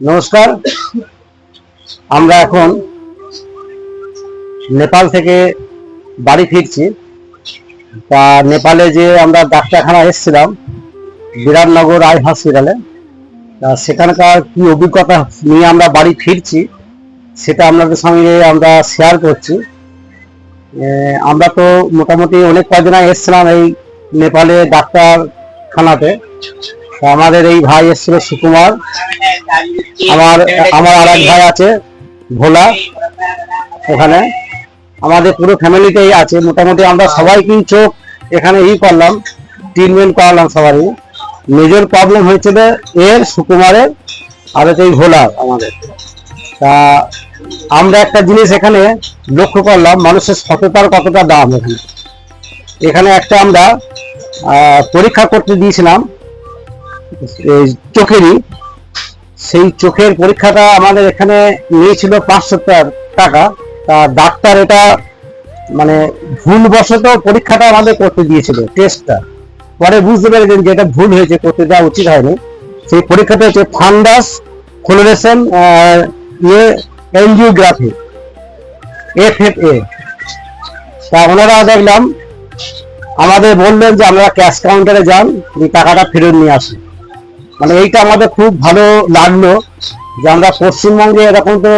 নমস্কার। আমরা এখন নেপাল থেকে বাড়ি ফিরছি। তা নেপালে যে আমরা ডাক্তারখানা এসেছিলাম বিরাটনগর আই হসপিটালে, তা সেখানকার কি অভিজ্ঞতা নিয়ে আমরা বাড়ি ফিরছি সেটা আপনাদের সঙ্গে আমরা শেয়ার করছি। আমরা তো মোটামুটি অনেক কদিন এসেছিলাম এই নেপালে ডাক্তারখানাতে। আমাদের এই ভাই এসেছিল সুকুমার, আমার আর এক ভাই আছে ভোলা, ওখানে আমাদের পুরো ফ্যামিলিতেই আছে। মোটামুটি আমরা সবাইকেই চোখ এখানে করলাম, ট্রিটমেন্ট করালাম সবারই। মেজর প্রবলেম হয়েছিল এর, সুকুমারের, আর এই ভোলার আমাদের। তা আমরা একটা জিনিস এখানে লক্ষ্য করলাম, মানুষের সততার কতটা দাম। এখানে একটা আমরা পরীক্ষা করতে দিয়েছিলাম চোখেরই, সেই চোখের পরীক্ষাটা আমাদের এখানে নিয়েছিল 500 টাকা। তা ডাক্তার এটা মানে ভুলবশত পরীক্ষাটা আমাদের করতে দিয়েছিল, টেস্টটা। পরে বুঝতে পেরেছেন যে এটা ভুল হয়েছে, করতে দেওয়া উচিত হয়নি। সেই পরীক্ষাটা হচ্ছে ফান্ডাস ফ্লোরেসেন্ট এনজিওগ্রাফি, FFA। তা ওনারা দেখলাম আমাদের বললেন যে আমরা ক্যাশ কাউন্টারে যান, এই টাকাটা ফেরত নিয়ে আসি। মানে এইটা আমাদের খুব ভালো লাগলো যে আমরা পশ্চিমবঙ্গে এরকম তো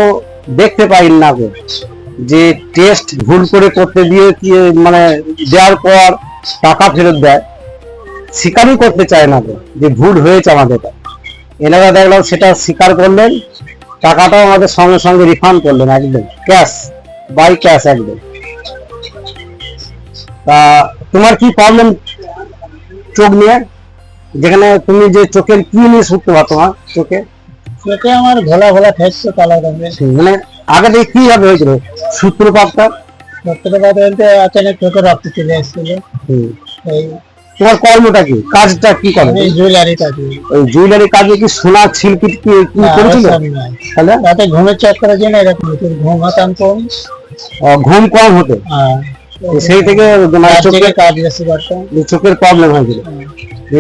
দেখতে পাই না, যে টেস্ট ভুল করে করতে দিয়ে মানে দেওয়ার পর টাকা ফেরত দেয়, স্বীকারই করতে চায় না যে ভুল হয়েছে আমাদের। এনারা দেখলাম সেটা স্বীকার করলেন, টাকাটাও আমাদের সঙ্গে সঙ্গে রিফান্ড করলেন, একদম ক্যাশ, বাই ক্যাশ একদম। তা তোমার কি প্রবলেম চোখ নিয়ে? যেখানে তুমি যে চোখের কি নিয়ে শুনতে পারো, তোমার চোখে আমার ঘোলা ঘোলা ঠেকছে কালো রঙের। মানে আগে থেকে কিভাবে হয়েছিল সূত্রপাতটা? সূত্রপাত বলতে অচানক চোখে রক্ত চলে এসেছিল। তোমার কর্মটা কি, কাজটা কি করে? জুয়েলারি কাজ। ওই জুয়েলারি কাজে কি সোনা শিল্পী কি করেছিল? তাহলে রাতে ঘুমের চক্করের জন্য এরকম ঘুম হতাম কম, ঘুম কম হতো, সেই থেকে চোখের কাজ বেশি করতাম, চোখের প্রবলেম হয়েছিল।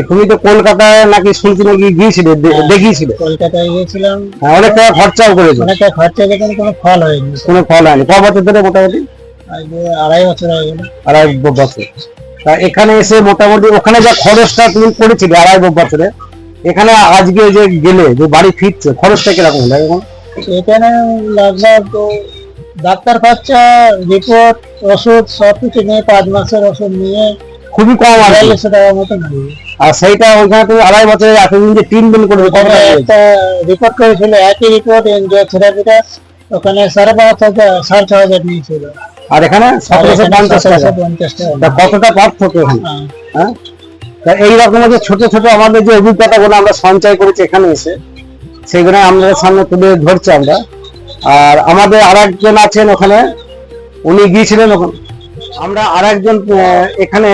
তুমি তো কলকাতায় নাকি শুনছি নাকি গিয়েছিলে, দেখিয়েছিলে? কলকাতায় গিয়েছিলাম, অনেক টাকা খরচাও করেছে। অনেক টাকা খরচা কিন্তু কোনো ফল হয়নি। কোনো ফল হয়নি। ক বছর ধরে? মোটামুটি 2.5 বছর হয়ে গেল। 2.5 বছর। তা এখানে এসে মোটামুটি ওখানে যা খরচটা তুমি করেছিলে 2.5 বছরে, এখানে আজকে যে গেলে যে বাড়ি ফিরছে, খরচটা কিরকম হলো এখন? এখানে লাগভাগ ডাক্তার খরচা, রিপোর্ট, ওষুধ সবকিছু নিয়ে 5 মাসের ওষুধ নিয়ে খুবই কম, 250 টাকার মতো নেবে। আর সেইটা ওইখানে তুমি 2.5 বছরে এতদিন যে ট্রিটমেন্ট করে একটা রিপোর্ট করেছিল, একই রিপোর্ট এনজিওথেরাপিটা ওখানে 5,500 নিয়েছিল, আর এখানে 1750 টাকা। কতটা পার্থক্য এখানে। হ্যাঁ, এইরকম যে ছোট ছোট আমাদের যে অভিজ্ঞতাগুলো আমরা সঞ্চয় করেছি এখানে এসে, সেইগুলো আমাদের সামনে তুলে ধরছি আমরা। আর আমাদের আর একজন আছেন ওখানে, উনি গিয়েছিলেন ওখানে। আমরা আর একজন এখানে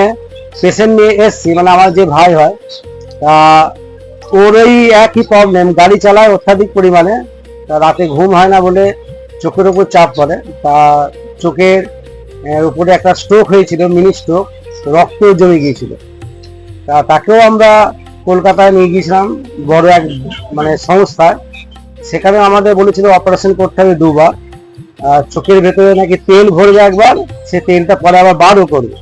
পেশেন্ট নিয়ে এসছি, মানে আমার যে ভাই হয়, তা ওর ওই একই প্রবলেম, গাড়ি চালায় অত্যাধিক পরিমাণে, তা রাতে ঘুম হয় না বলে চোখের উপর চাপ পড়ে। তা চোখের উপরে একটা স্ট্রোক হয়েছিল, মিনি স্ট্রোক, রক্ত জমে গিয়েছিল। তা তাকেও আমরা কলকাতায় নিয়ে গিয়েছিলাম বড় এক মানে সংস্থায়। সেখানে আমাদের বলেছিল অপারেশন করতে হবে 2 বার। চোখের ভেতরে নাকি তেল ভরবে একবার, সে তেলটা পরে আবার বারও করবে।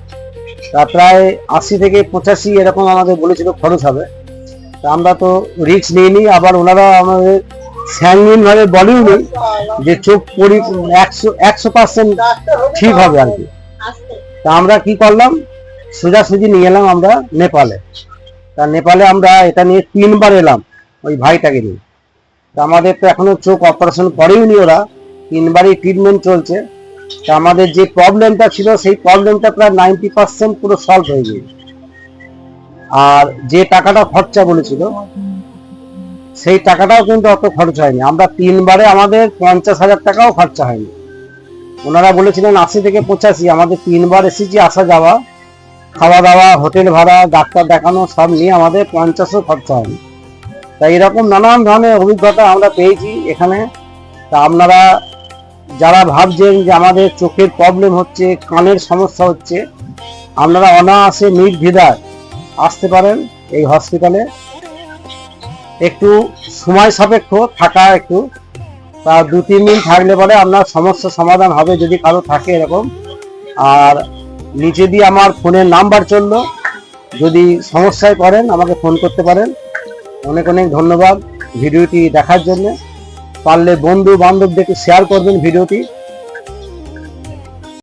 তা প্রায় 80 থেকে 85 এরকম আমাদের বলেছিল খরচ হবে। তা আমরা তো রিস্ক নিইনি। আবার ওনারা আমাদের স্যাঙ্গিন ভাবে বলেনি যে চোখ 100% ঠিক হবে আর কি। তা আমরা কি করলাম, সোজাসুজি নিয়ে এলাম আমরা নেপালে। তা নেপালে আমরা এটা নিয়ে 3 বার এলাম ওই ভাইটাকে নিয়ে। তা আমাদের তো এখনো চোখ অপারেশন করেইনি, ওরা 3 বারই ট্রিটমেন্ট চলছে। তা আমাদের যে প্রবলেমটা ছিল সেই প্রবলেমটা প্রায় 90% পুরো সলভ হয়ে গিয়েছে। আর যে টাকাটা খরচা বলেছিল সেই টাকাটাও কিন্তু অত খরচ হয়নি। আমরা 3 বারে আমাদের 50,000 টাকাও খরচা হয়নি। ওনারা বলেছিলেন 80 থেকে 85, আমাদের 3 বার এসেছি, আসা যাওয়া, খাওয়া দাওয়া, হোটেল ভাড়া, ডাক্তার দেখানো সব নিয়ে আমাদের 50ও খরচা হয়নি। তাই এরকম নানান ধরনের অভিজ্ঞতা আমরা পেয়েছি এখানে। তা আপনারা যারা ভাবছেন যে আমাদের চোখের প্রবলেম হচ্ছে, কানের সমস্যা হচ্ছে, আপনারা অনায়াসে নির্দ্বিধায় আসতে পারেন এই হসপিটালে। একটু সময় সাপেক্ষ থাকা একটু, তা 2-3 দিন থাকলে পরে আপনার সমস্যার সমাধান হবে যদি কারো থাকে এরকম। আর নিচে দিয়ে আমার ফোনের নাম্বার চললো, যদি সমস্যায় পড়েন আমাকে ফোন করতে পারেন। অনেক অনেক ধন্যবাদ ভিডিওটি দেখার জন্য। পারলে বন্ধু বান্ধবদেরকে শেয়ার করবেন ভিডিওটি।